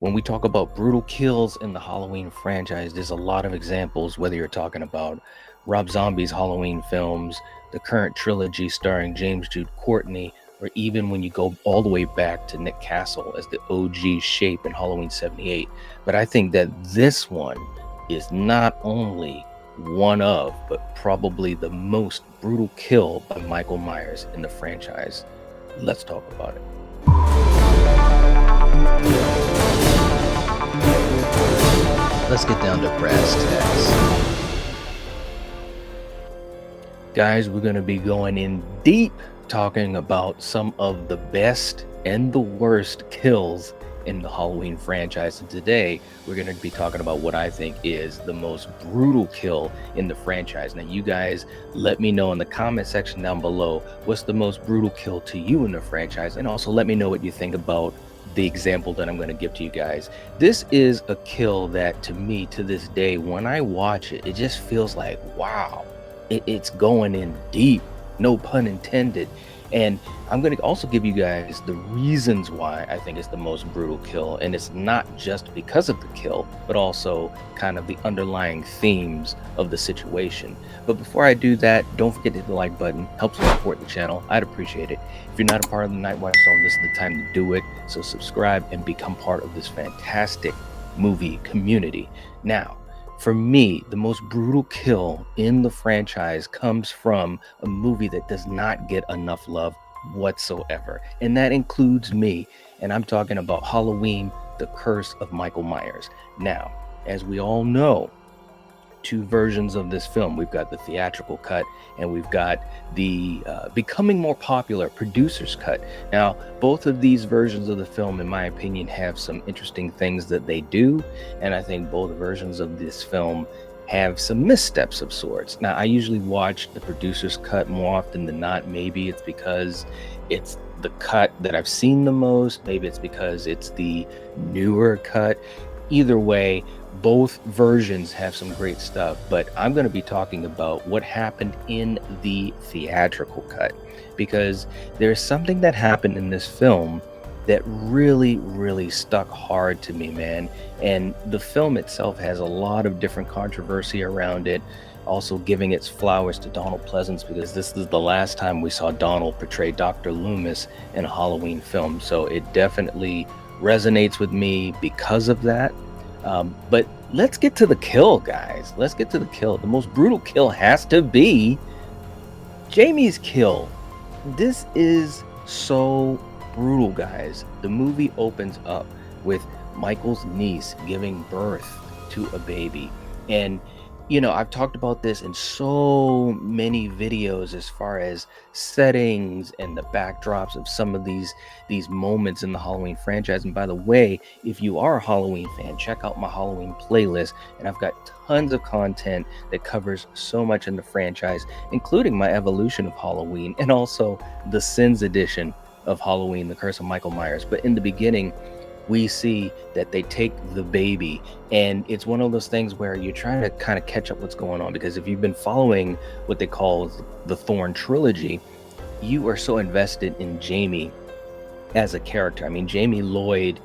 when we talk about brutal kills in the Halloween franchise, there's a lot of examples, whether you're talking about Rob Zombie's Halloween films, the current trilogy starring James Jude Courtney, or even when you go all the way back to Nick Castle as the OG Shape in Halloween 78. But I think that this one is not only one of, but probably the most brutal kill by Michael Myers in the franchise. Let's talk about it. Let's get down to brass tacks. Guys, we're going to be going in deep talking about some of the best and the worst kills in the Halloween franchise. And today we're going to be talking about what I think is the most brutal kill in the franchise. Now, you guys let me know in the comment section down below what's the most brutal kill to you in the franchise, and also let me know what you think about the example that I'm going to give to you guys. This is a kill that, to me, to this day, when I watch it, it just feels like, wow, it's going in deep, no pun intended. And I'm going to also give you guys the reasons why I think it's the most brutal kill. And it's not just because of the kill, but also kind of the underlying themes of the situation. But before I do that, don't forget to hit the like button. Helps to support the channel. I'd appreciate it. If you're not a part of the Night Watch Zone, this is the time to do it. So subscribe and become part of this fantastic movie community. Now, for me, the most brutal kill in the franchise comes from a movie that does not get enough love whatsoever. And that includes me. And I'm talking about Halloween, The Curse of Michael Myers. Now, as we all know, two versions of this film. We've got the theatrical cut and we've got the becoming more popular producer's cut. Now, both of these versions of the film, in my opinion, have some interesting things that they do, and I think both versions of this film have some missteps of sorts. Now, I usually watch the producer's cut more often than not. Maybe it's because it's the cut that I've seen the most, maybe it's because it's the newer cut. Either way, both versions have some great stuff, but I'm going to be talking about what happened in the theatrical cut, because there's something that happened in this film that really stuck hard to me, man. And the film itself has a lot of different controversy around it, also giving its flowers to Donald Pleasence, because this is the last time we saw Donald portray Dr. Loomis in a Halloween film. So it definitely resonates with me because of that. But let's get to the kill, guys. Let's get to the kill. The most brutal kill has to be Jamie's kill. This is so brutal, guys. The movie opens up with Michael's niece giving birth to a baby. And you know, I've talked about this in so many videos as far as settings and the backdrops of some of these moments in the Halloween franchise. And by the way, if you are a Halloween fan, check out my Halloween playlist. And I've got tons of content that covers so much in the franchise, including my evolution of Halloween and also the Sins edition of Halloween, The Curse of Michael Myers. But in the beginning, we see that they take the baby, and it's one of those things where you're trying to kind of catch up what's going on, because if you've been following what they call the Thorn trilogy, you are so invested in Jamie as a character. I mean, Jamie Lloyd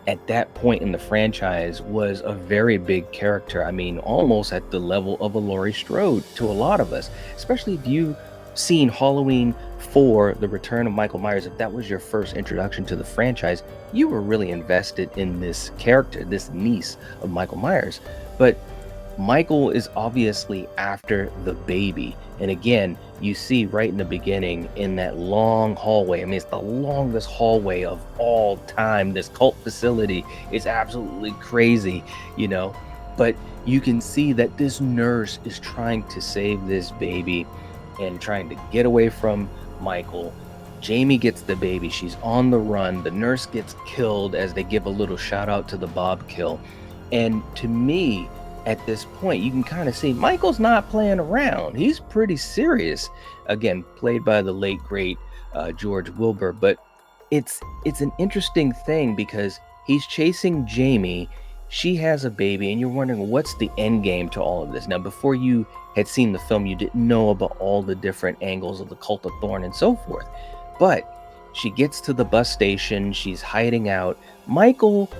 at that point in the franchise was a very big character. I mean, almost at the level of a Laurie Strode to a lot of us, especially if you seen Halloween 4, The Return of Michael Myers. If that was your first introduction to the franchise, you were really invested in this character, this niece of Michael Myers. But Michael is obviously after the baby. And again, you see right in the beginning in that long hallway, I mean, it's the longest hallway of all time. This cult facility is absolutely crazy, you know, but you can see that this nurse is trying to save this baby and trying to get away from Michael. Jamie gets the baby. She's on the run. The nurse gets killed as they give a little shout out to the Bob kill. And to me, at this point, you can kind of see Michael's not playing around. He's pretty serious. Again, played by the late, great George Wilbur. But it's an interesting thing because he's chasing Jamie. She has a baby, and you're wondering what's the end game to all of this. Now, before you had seen the film, you didn't know about all the different angles of the Cult of Thorn and so forth. But she gets to the bus station. She's hiding out. Michael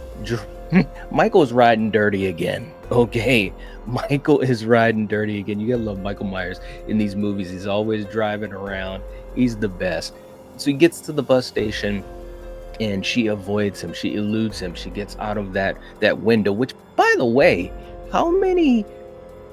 Michael's riding dirty again. Okay. Michael is riding dirty again. You gotta love Michael Myers in these movies. He's always driving around. He's the best. So he gets to the bus station and she avoids him. She eludes him. She gets out of that window, which, by the way, how many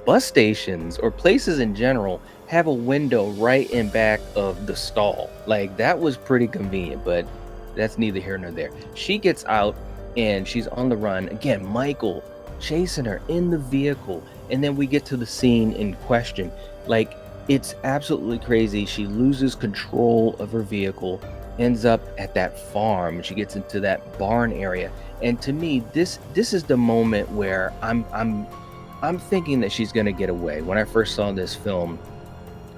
bus stations or places in general have a window right in back of the stall? Like, that was pretty convenient, but that's neither here nor there. She gets out and she's on the run. Again, Michael chasing her in the vehicle. And then we get to the scene in question. Like, it's absolutely crazy. She loses control of her vehicle, ends up at that farm. She gets into that barn area. And to me, this is the moment where I'm thinking that she's gonna get away. When I first saw this film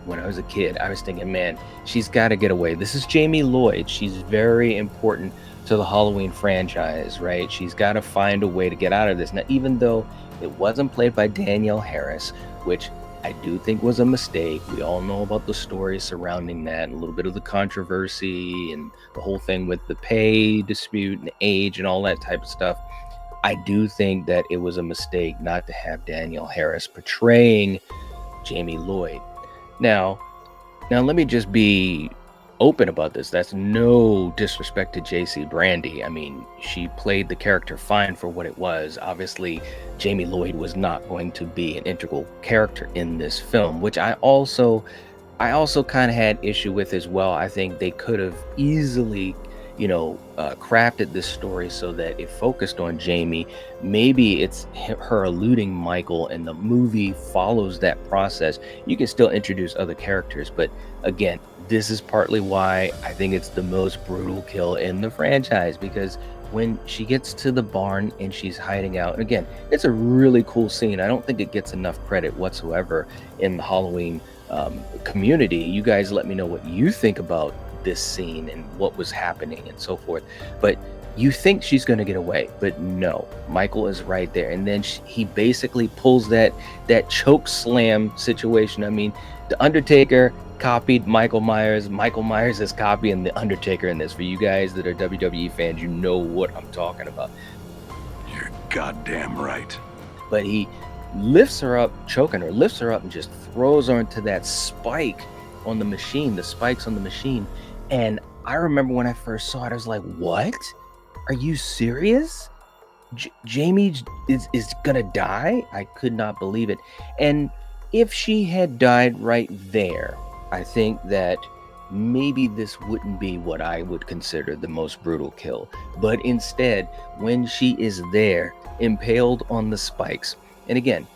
when I was a kid, I was thinking, man, she's got to get away. This is Jamie Lloyd. She's very important to the Halloween franchise, right? She's got to find a way to get out of this. Now, even though it wasn't played by Danielle Harris, which I do think was a mistake. We all know about the story surrounding that, and a little bit of the controversy and the whole thing with the pay dispute and age and all that type of stuff. I do think that it was a mistake not to have Danielle Harris portraying Jamie Lloyd. Now, let me just be open about this. That's no disrespect to JC Brandy. I mean, she played the character fine for what it was. Obviously, Jamie Lloyd was not going to be an integral character in this film, which I also kind of had issue with as well. I think they could have easily, crafted this story so that it focused on Jamie. Maybe it's her eluding Michael and the movie follows that process. You can still introduce other characters, but again, this is partly why I think it's the most brutal kill in the franchise, because when she gets to the barn and she's hiding out, and again, it's a really cool scene. I don't think it gets enough credit whatsoever in the Halloween community. You guys let me know what you think about this scene and what was happening and so forth. But you think she's going to get away, but no, Michael is right there. And then he basically pulls that choke slam situation. I mean, the Undertaker copied Michael Myers. Michael Myers is copying the Undertaker in this. For you guys that are WWE fans, you know what I'm talking about. You're goddamn right. But he lifts her up, choking her, lifts her up and just throws her into that spike on the machine, the spikes on the machine. And I remember when I first saw it, I was like, what? Are you serious? Jamie is gonna die? I could not believe it. And if she had died right there, I think that maybe this wouldn't be what I would consider the most brutal kill. But instead, when she is there, impaled on the spikes, and again,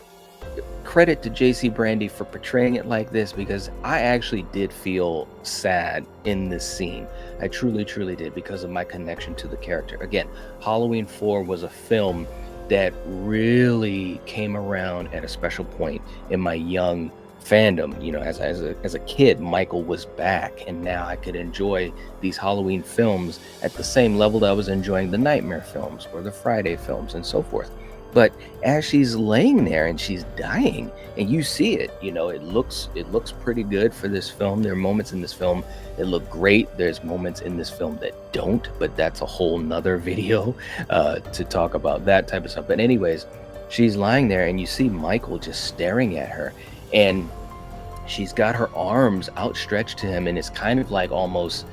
credit to JC Brandy for portraying it like this, because I actually did feel sad in this scene. I truly did, because of my connection to the character. Again, Halloween 4 was a film that really came around at a special point in my young fandom. As a kid, Michael was back, and now I could enjoy these Halloween films at the same level that I was enjoying the Nightmare films or the Friday films and so forth. But as she's laying there and she's dying, and you see it, it looks pretty good for this film. There are moments in this film that look great. There's moments in this film that don't, but that's a whole nother video to talk about that type of stuff. But anyways, she's lying there and you see Michael just staring at her, and she's got her arms outstretched to him, and it's kind of like almost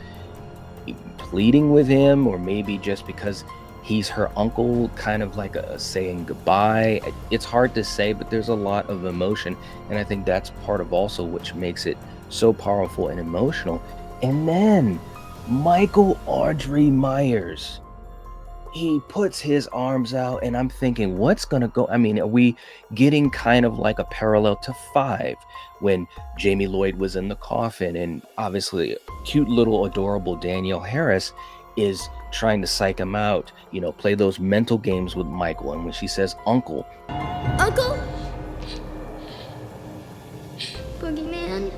pleading with him, or maybe just because he's her uncle, kind of like a saying goodbye. It's hard to say, but there's a lot of emotion, and I think that's part of also which makes it so powerful and emotional. And then Michael Audrey Myers, he puts his arms out, and I'm thinking, what's gonna go? I mean, are we getting kind of like a parallel to 5, when Jamie Lloyd was in the coffin, and obviously cute little adorable Danielle Harris is trying to psych him out, play those mental games with Michael. And when she says uncle, Boogeyman.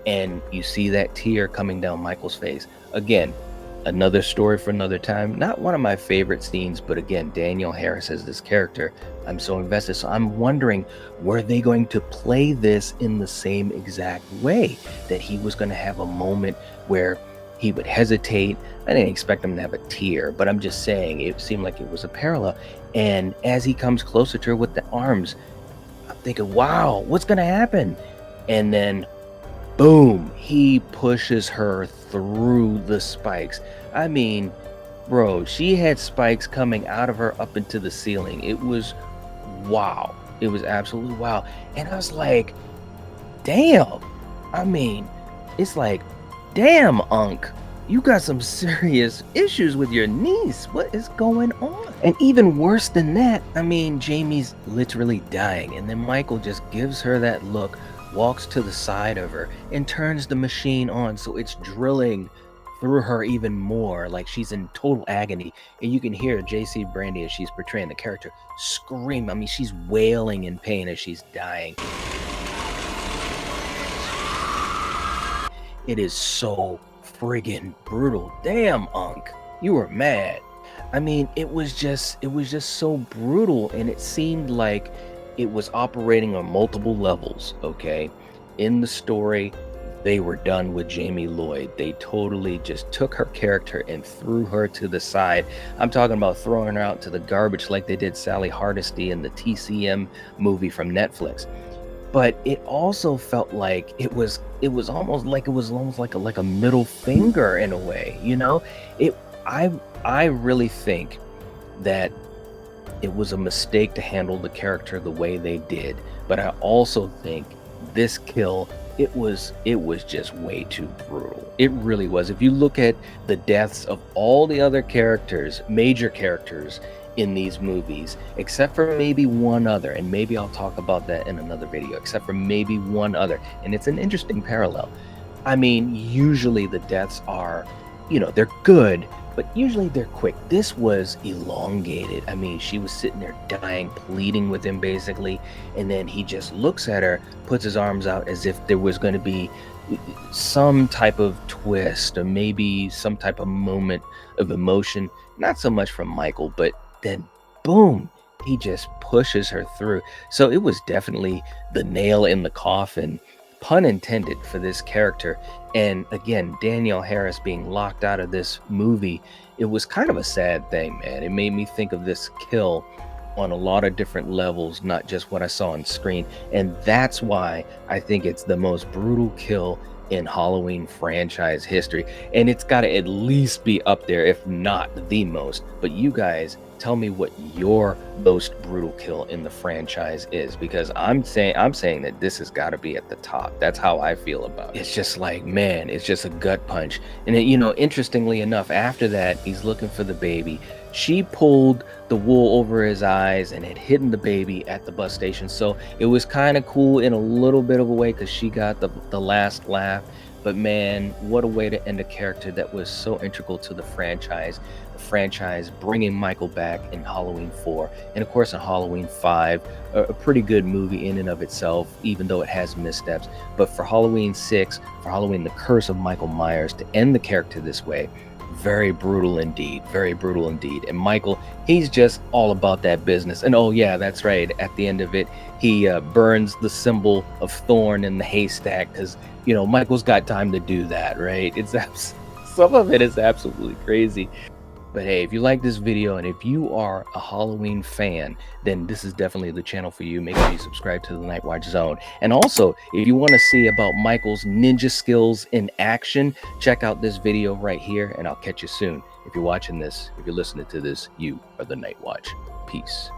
and you see that tear coming down Michael's face. Again, another story for another time. Not one of my favorite scenes, but again, Danielle Harris as this character, I'm so invested. So I'm wondering, were they going to play this in the same exact way? That he was going to have a moment where he would hesitate. I didn't expect him to have a tear, but I'm just saying it seemed like it was a parallel. And as he comes closer to her with the arms, I'm thinking, wow, what's going to happen? And then boom, he pushes her through the spikes. I mean, bro, she had spikes coming out of her up into the ceiling. It was wow. It was absolutely wow. And I was like, damn. I mean, it's like, damn, Unc, you got some serious issues with your niece. What is going on? And even worse than that, I mean, Jamie's literally dying. And then Michael just gives her that look, walks to the side of her, and turns the machine on so it's drilling through her even more, like she's in total agony. And you can hear JC Brandy, as she's portraying the character, scream. I mean, she's wailing in pain as she's dying. It is so friggin' brutal. Damn, Unc, you were mad. I mean, it was just so brutal, and it seemed like it was operating on multiple levels. Okay, in the story, they were done with Jamie Lloyd. They totally just took her character and threw her to the side. I'm talking about throwing her out to the garbage like they did Sally Hardesty in the TCM movie from Netflix. But it also felt like it was almost like a middle finger in a way, you know? I really think that it was a mistake to handle the character the way they did, but I also think this kill, it was just way too brutal. It really was. If you look at the deaths of all the other characters, major characters in these movies, except for maybe one other, and maybe I'll talk about that in another video, except for maybe one other, and it's an interesting parallel. I mean, usually the deaths are, they're good, but usually they're quick. This was elongated. I mean, she was sitting there dying, pleading with him basically, and then he just looks at her, puts his arms out as if there was going to be some type of twist or maybe some type of moment of emotion, not so much from Michael, but then boom, he just pushes her through. So it was definitely the nail in the coffin, pun intended, for this character. And again, Danielle Harris being locked out of this movie, it was kind of a sad thing, man. It made me think of this kill on a lot of different levels, not just what I saw on screen. And that's why I think it's the most brutal kill in Halloween franchise history. And it's got to at least be up there, if not the most. But you guys tell me what your most brutal kill in the franchise is, because I'm saying that this has got to be at the top. That's how I feel about it. It's just like, man, it's just a gut punch. And then, interestingly enough, after that, he's looking for the baby. She pulled the wool over his eyes and had hidden the baby at the bus station. So it was kind of cool in a little bit of a way, because she got the last laugh. But man, what a way to end a character that was so integral to the franchise. The franchise bringing Michael back in Halloween 4. And of course in Halloween 5, a pretty good movie in and of itself, even though it has missteps. But for Halloween 6, for Halloween The Curse of Michael Myers, to end the character this way, very brutal indeed. Very brutal indeed. And Michael, he's just all about that business. And oh yeah, that's right, at the end of it, he burns the symbol of thorn in the haystack, because Michael's got time to do that, right? Some of it is absolutely crazy. But hey, if you like this video and if you are a Halloween fan, then this is definitely the channel for you. Make sure you subscribe to the Nightwatch Zone. And also, if you want to see about Michael's ninja skills in action, check out this video right here, and I'll catch you soon. If you're watching this, if you're listening to this, you are the Nightwatch. Peace.